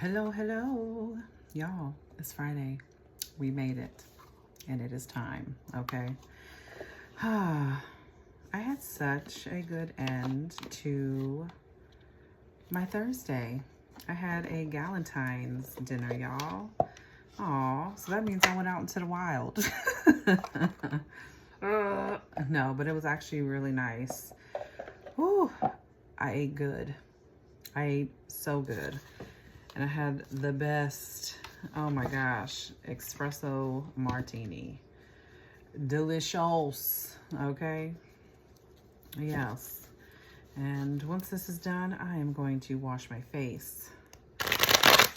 Hello, hello. Y'all, it's Friday. We made it. And it is time, okay? I had such a good end to my Thursday. I had a Galentine's dinner, y'all. Aw, so that means I went out into the wild. No, but it was actually really nice. Whew, I ate good. I ate so good. And I had the best, oh my gosh, espresso martini. Delicious, okay? Yes. And once this is done, I am going to wash my face. It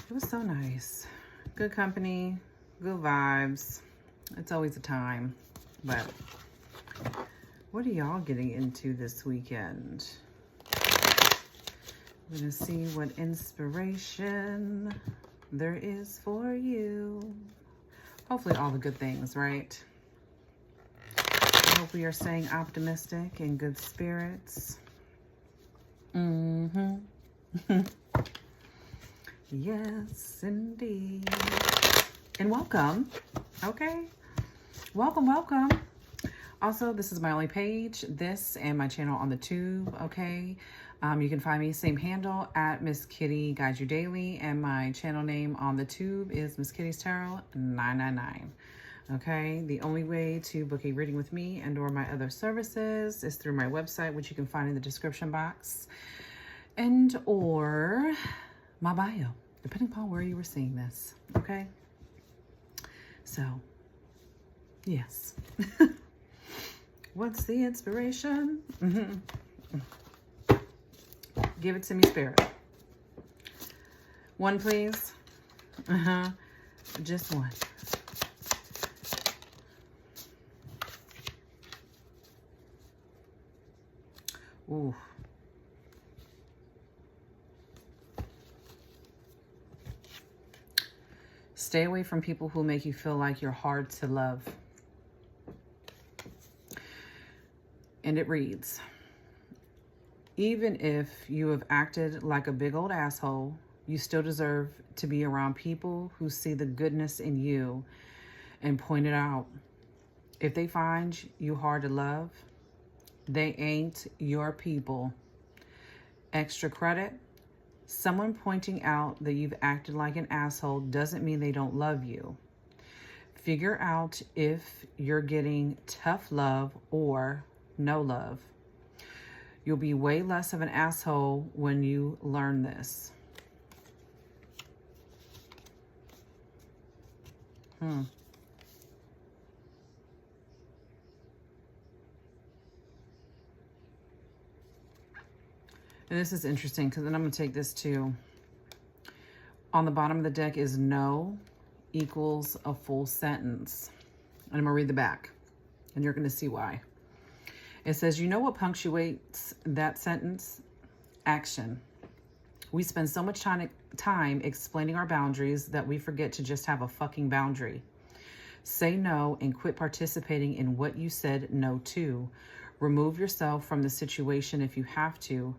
was so nice. Good company, good vibes. It's always a time. But what are y'all getting into this weekend? We're gonna see what inspiration there is for you. Hopefully all the good things, right? I hope we are staying optimistic and good spirits. Yes, indeed. And welcome, okay? Welcome. Also, this is my only page, this and my channel on the tube, okay? You can find me, same handle, at Miss Kitty Guides You Daily, and my channel name on the tube is Miss Kitty's Tarot 999. Okay, the only way to book a reading with me and or my other services is through my website, which you can find in the description box, and or my bio, depending upon where you were seeing this, okay? So, yes. What's the inspiration? Give it to me, Spirit. One, please. Just one. Ooh. Stay away from people who make you feel like you're hard to love. And it reads, even if you have acted like a big old asshole, you still deserve to be around people who see the goodness in you and point it out. If they find you hard to love, they ain't your people. Extra credit, someone pointing out that you've acted like an asshole doesn't mean they don't love you. Figure out if you're getting tough love or no love. You'll be way less of an asshole when you learn this. And this is interesting because then I'm going to take this to, on the bottom of the deck is no equals a full sentence. And I'm going to read the back and you're going to see why. It says, you know what punctuates that sentence? Action. We spend so much time explaining our boundaries that we forget to just have a fucking boundary. Say no and quit participating in what you said no to. Remove yourself from the situation if you have to.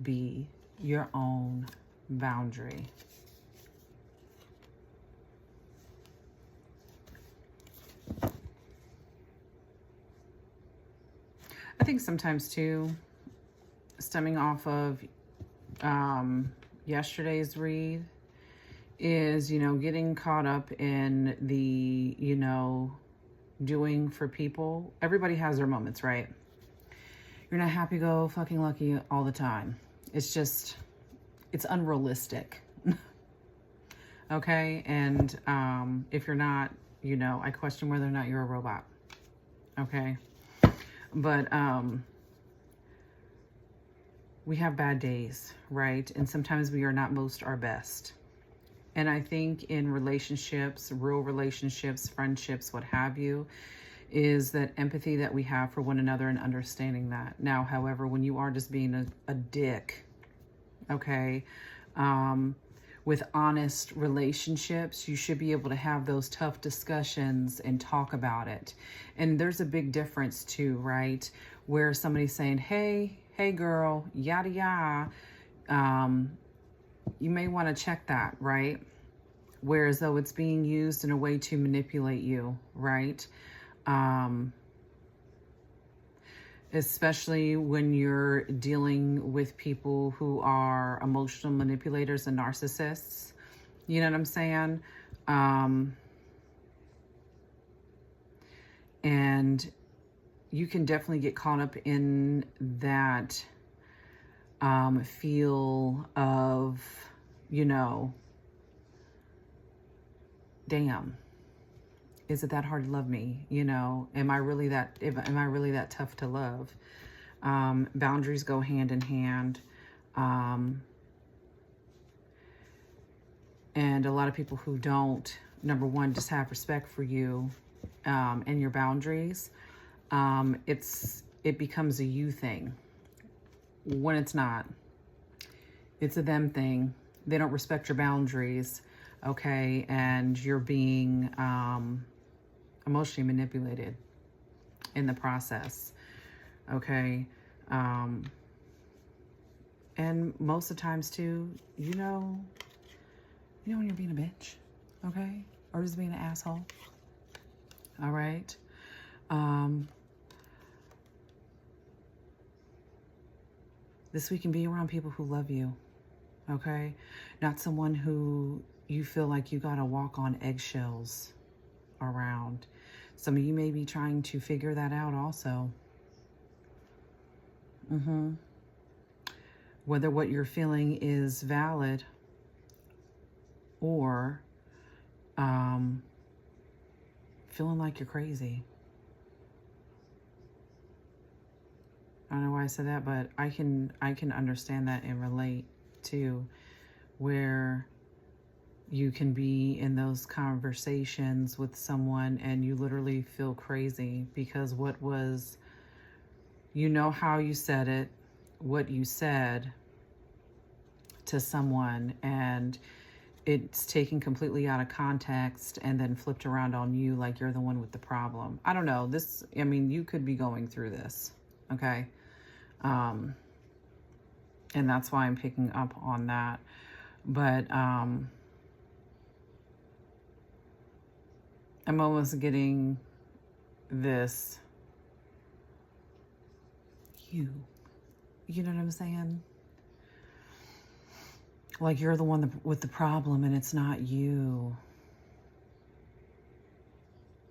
Be your own boundary. I think sometimes too, stemming off of yesterday's read is, getting caught up in the, doing for people. Everybody has their moments, right? You're not happy go fucking lucky all the time. It's just, it's unrealistic. Okay? And if you're not, I question whether or not you're a robot. Okay? But we have bad days, right? And sometimes we are not most our best. And I think in relationships, real relationships, friendships, what have you, is that empathy that we have for one another and understanding that. Now, however, when you are just being a dick, okay, with honest relationships, you should be able to have those tough discussions and talk about it. And there's a big difference too, right? Where somebody's saying, hey girl, yada yada, you may want to check that, right? Whereas though it's being used in a way to manipulate you, right? Especially when you're dealing with people who are emotional manipulators and narcissists. You know what I'm saying? And you can definitely get caught up in that feel of, damn, is it that hard to love me? Am I really that tough to love? Boundaries go hand in hand. And a lot of people who don't, number one, just have respect for you and your boundaries. It becomes a you thing when it's not. It's a them thing. They don't respect your boundaries, okay? And you're being emotionally manipulated in the process, okay? And most of the times too, when you're being a bitch, okay? Or just being an asshole, all right? This week can be around people who love you, okay? Not someone who you feel like you gotta walk on eggshells around. Some of you may be trying to figure that out also. Whether what you're feeling is valid or feeling like you're crazy. I don't know why I said that, but I can understand that and relate to where you can be in those conversations with someone and you literally feel crazy because how you said it, what you said to someone, and it's taken completely out of context and then flipped around on you like you're the one with the problem. I don't know. You could be going through this, okay? And that's why I'm picking up on that. But I'm almost getting this, you know what I'm saying? Like you're the one with the problem and it's not you.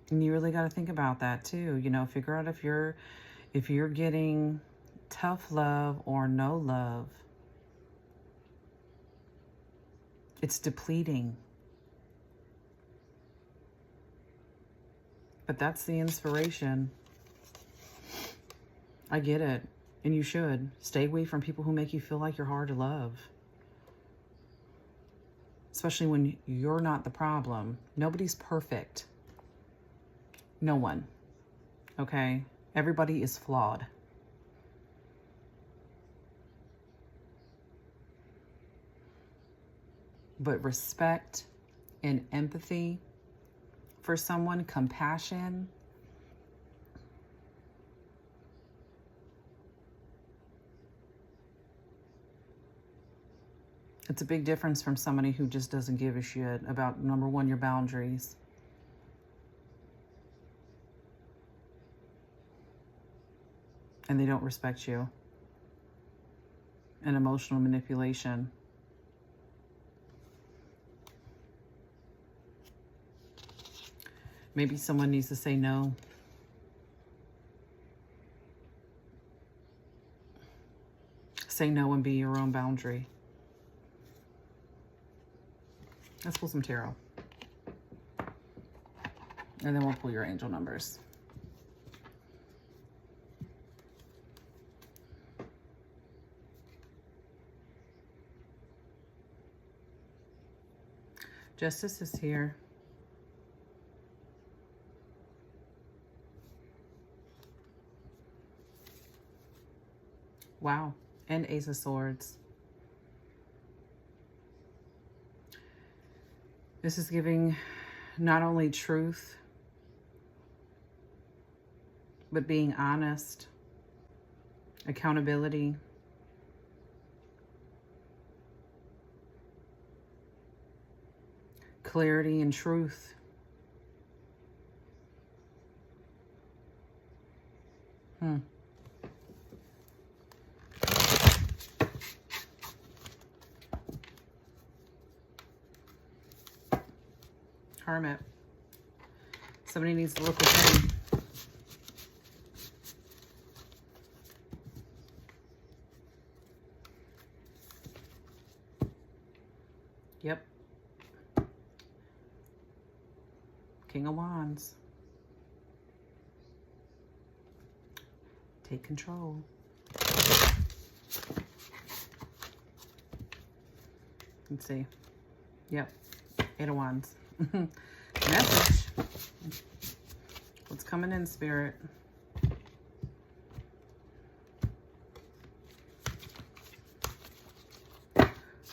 And you really got to think about that too. Figure out if you're getting tough love or no love. It's depleting. But that's the inspiration. I get it. And you should. Stay away from people who make you feel like you're hard to love. Especially when you're not the problem. Nobody's perfect. No one. Okay? Everybody is flawed. But respect and empathy for someone, compassion, it's a big difference from somebody who just doesn't give a shit about, number one, your boundaries. And they don't respect you. And emotional manipulation. Maybe someone needs to say no. Say no and be your own boundary. Let's pull some tarot. And then we'll pull your angel numbers. Justice is here. Wow. And Ace of Swords. This is giving not only truth, but being honest, accountability. clarity and truth. Hermit. Somebody needs to look within. Yep. King of Wands. Take control. Let's see. Yep. Eight of Wands. Message. What's coming in, Spirit?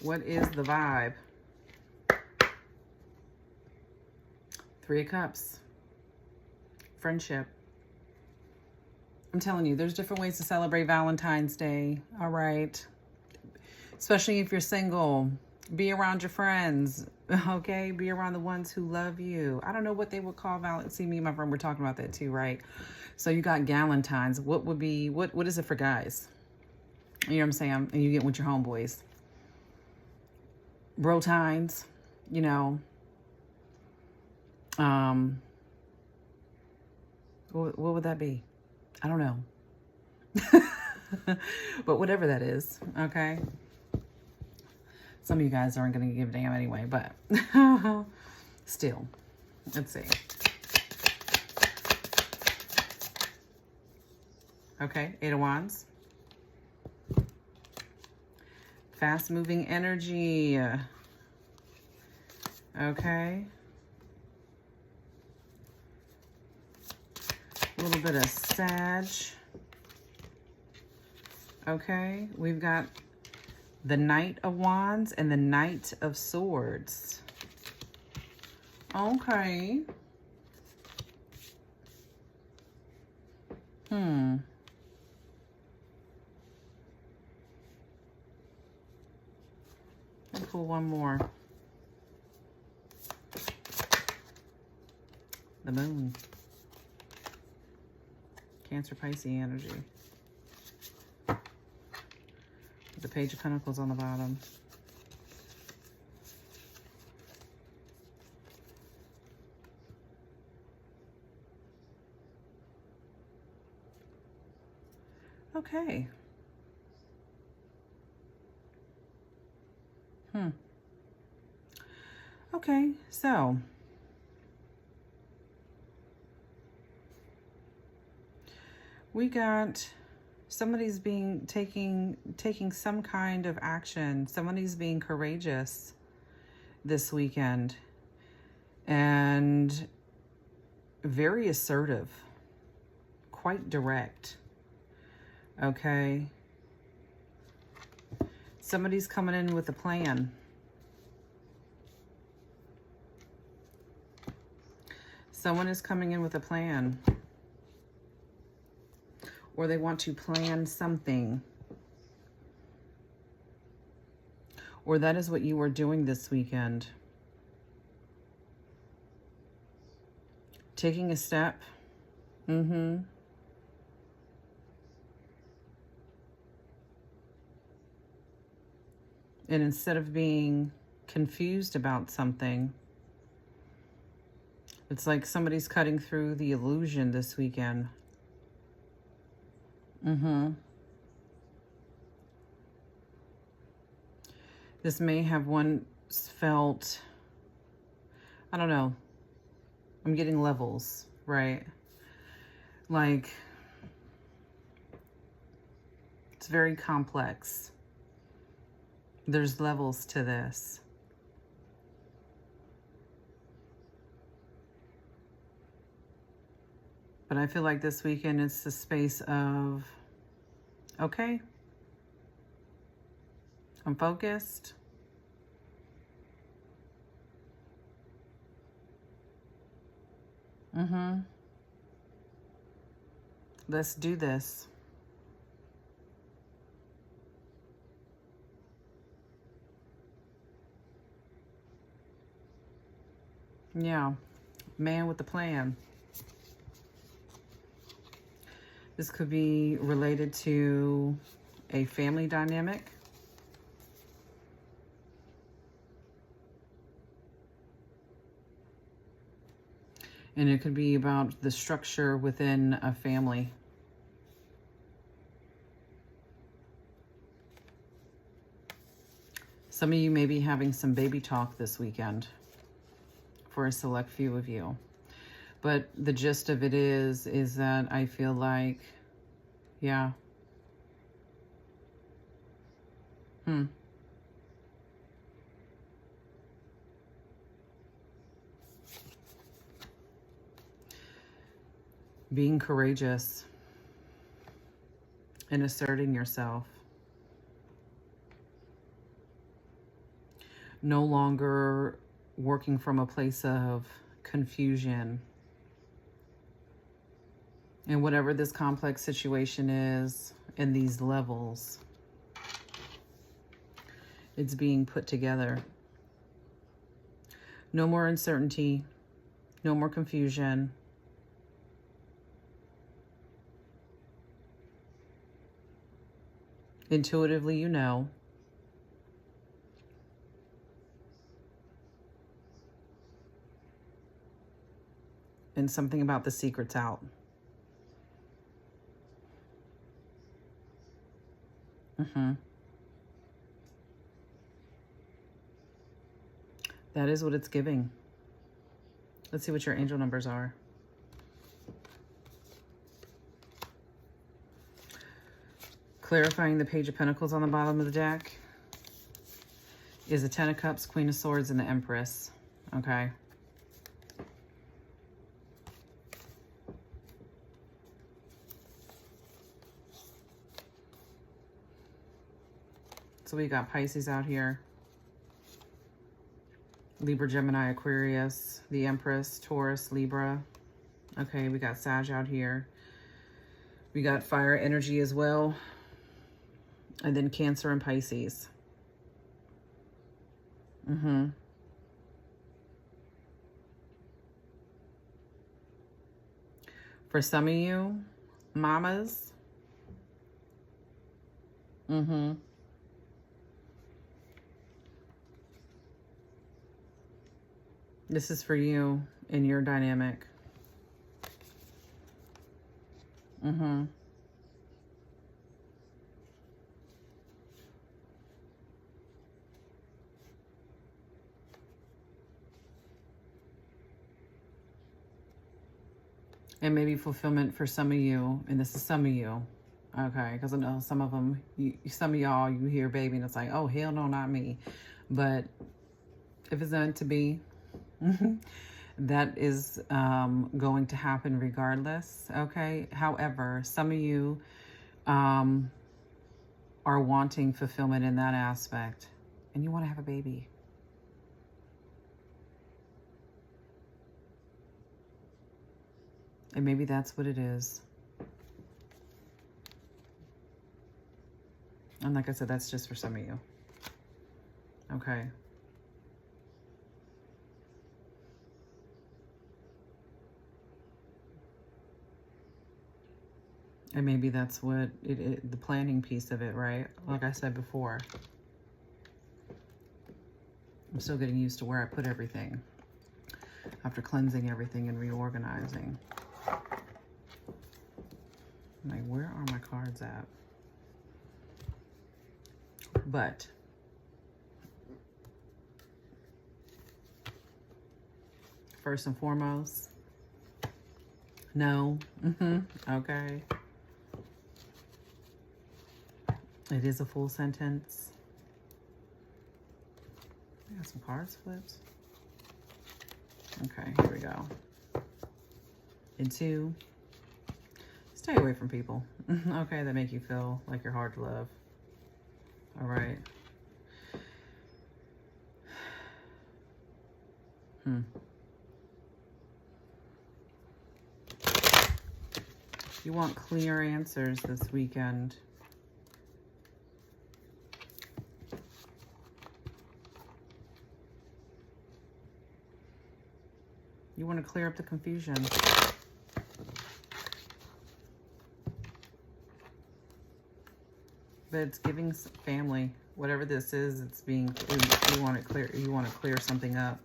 What is the vibe? Three of Cups. Friendship. I'm telling you, there's different ways to celebrate Valentine's Day. All right. Especially if you're single. Be around your friends. Okay? Be around the ones who love you. I don't know what they would call Valentine's. See, me and my friend were talking about that too, right? So you got Galentine's. What would be, what is it for guys? You know what I'm saying? And you get with your homeboys. Brotines, you know. What would that be? I don't know. But whatever that is, okay? Some of you guys aren't going to give a damn anyway, but still. Let's see. Okay, Eight of Wands. Fast-moving energy. Okay. A little bit of Sag. Okay, we've got the Knight of Wands and the Knight of Swords. Okay. I'll pull one more. The Moon. Cancer, Pisces energy. The Page of Pentacles on the bottom. Okay. Okay, so we got somebody's taking some kind of action. Somebody's being courageous this weekend and very assertive, quite direct. Okay. Somebody's coming in with a plan. Someone is coming in with a plan. Or they want to plan something. Or that is what you are doing this weekend. Taking a step. And instead of being confused about something, it's like somebody's cutting through the illusion this weekend. This may have once felt, I don't know, I'm getting levels, right? Like, it's very complex. There's levels to this. But I feel like this weekend it's the space of, okay, I'm focused. Let's do this. Yeah. Man with the plan. This could be related to a family dynamic. And it could be about the structure within a family. Some of you may be having some baby talk this weekend for a select few of you. But the gist of it is that I feel like, yeah. Being courageous and asserting yourself. No longer working from a place of confusion. And whatever this complex situation is in these levels, it's being put together. No more uncertainty, no more confusion. Intuitively, you know. And something about the secret's out. That is what it's giving. Let's see what your angel numbers are. Clarifying the Page of Pentacles on the bottom of the deck is the Ten of Cups, Queen of Swords, and the Empress. Okay. So we got Pisces out here. Libra, Gemini, Aquarius, the Empress, Taurus, Libra. Okay, we got Sag out here. We got fire energy as well. And then Cancer and Pisces. For some of you, mamas. This is for you in your dynamic. And maybe fulfillment for some of you, and this is some of you, okay? Because I know some of them, some of y'all, you hear baby and it's like, oh, hell no, not me. But if it's meant to be, that is going to happen regardless, okay? However, some of you are wanting fulfillment in that aspect, and you want to have a baby. And maybe that's what it is. And like I said, that's just for some of you. Okay. And maybe that's what the planning piece of it, right? Like I said before. I'm still getting used to where I put everything after cleansing everything and reorganizing. Like, where are my cards at? But first and foremost, no. Okay. It is a full sentence. I got some cards flipped. Okay, here we go. And two, stay away from people, okay, that make you feel like you're hard to love. All right. You want clear answers this weekend. You want to clear up the confusion. But it's giving family, whatever this is, it's being, you want to clear something up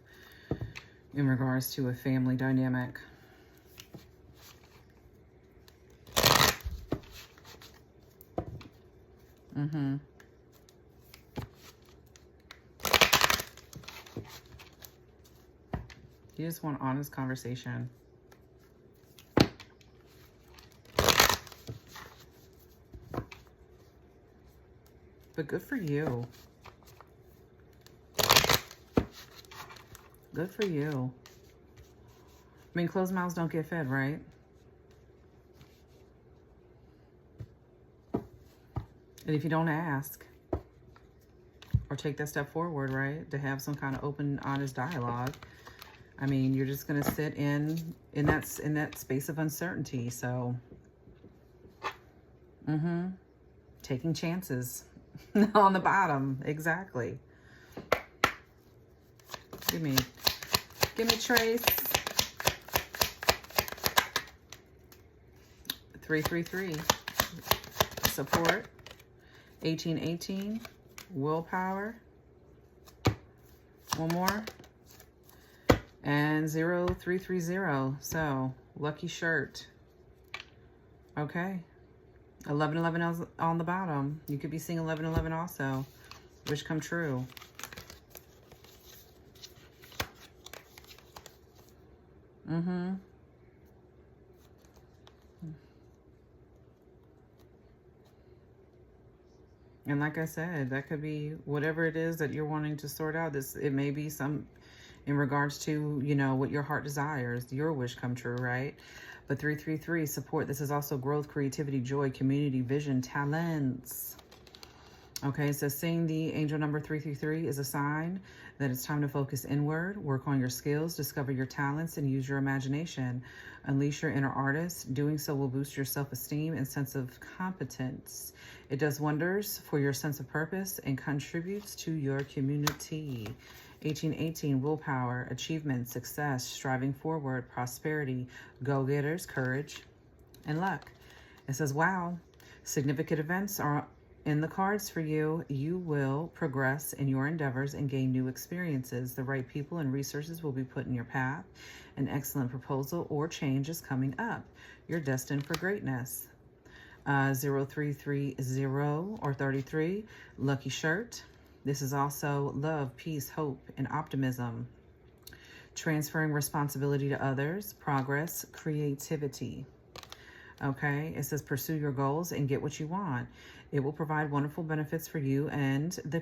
in regards to a family dynamic. You just want honest conversation. But good for you. Good for you. I mean, closed mouths don't get fed, right? And if you don't ask or take that step forward, right, to have some kind of open, honest dialogue, I mean, you're just going to sit in that space of uncertainty. So, taking chances on the bottom. Exactly. Give me Trace. 333. Support. 1818. Willpower. One more. And 0330. So, lucky shirt. Okay. 1111 on the bottom. You could be seeing 1111 also. Wish come true. And like I said, that could be whatever it is that you're wanting to sort out. It may be some in regards to, you know, what your heart desires, your wish come true, right? But 333, support. This is also growth, creativity, joy, community, vision, talents. Okay, so seeing the angel number 333 is a sign that it's time to focus inward, work on your skills, discover your talents, and use your imagination. Unleash your inner artist. Doing so will boost your self-esteem and sense of competence. It does wonders for your sense of purpose and contributes to your community. 1818, willpower, achievement, success, striving forward, prosperity, go-getters, courage, and luck. It says, wow, significant events are in the cards for you. You will progress in your endeavors and gain new experiences. The right people and resources will be put in your path. An excellent proposal or change is coming up. You're destined for greatness. 0330 or 33, lucky shirt. This is also love, peace, hope, and optimism. Transferring responsibility to others, progress, creativity. Okay, it says pursue your goals and get what you want. It will provide wonderful benefits for you and the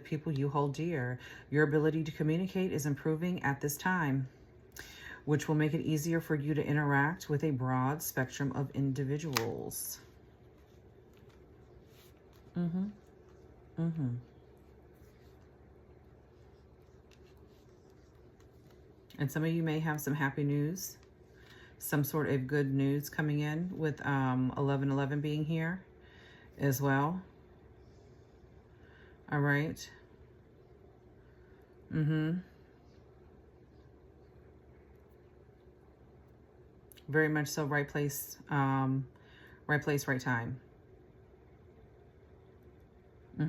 people you hold dear. Your ability to communicate is improving at this time, which will make it easier for you to interact with a broad spectrum of individuals. And some of you may have some happy news, some sort of good news coming in with 1111 being here as well. All right. Very much so. Right place, right time. I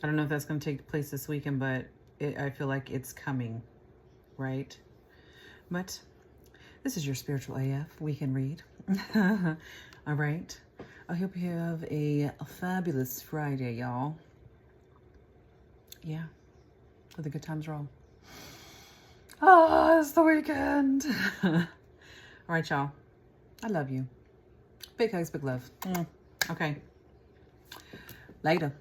don't know if that's going to take place this weekend, but I feel like it's coming, right? But this is your spiritual AF weekend read. All right. I hope you have a fabulous Friday, y'all. Yeah. Let the good times roll. Oh, it's the weekend. All right, y'all. I love you. Big hugs, big love. Okay. Later.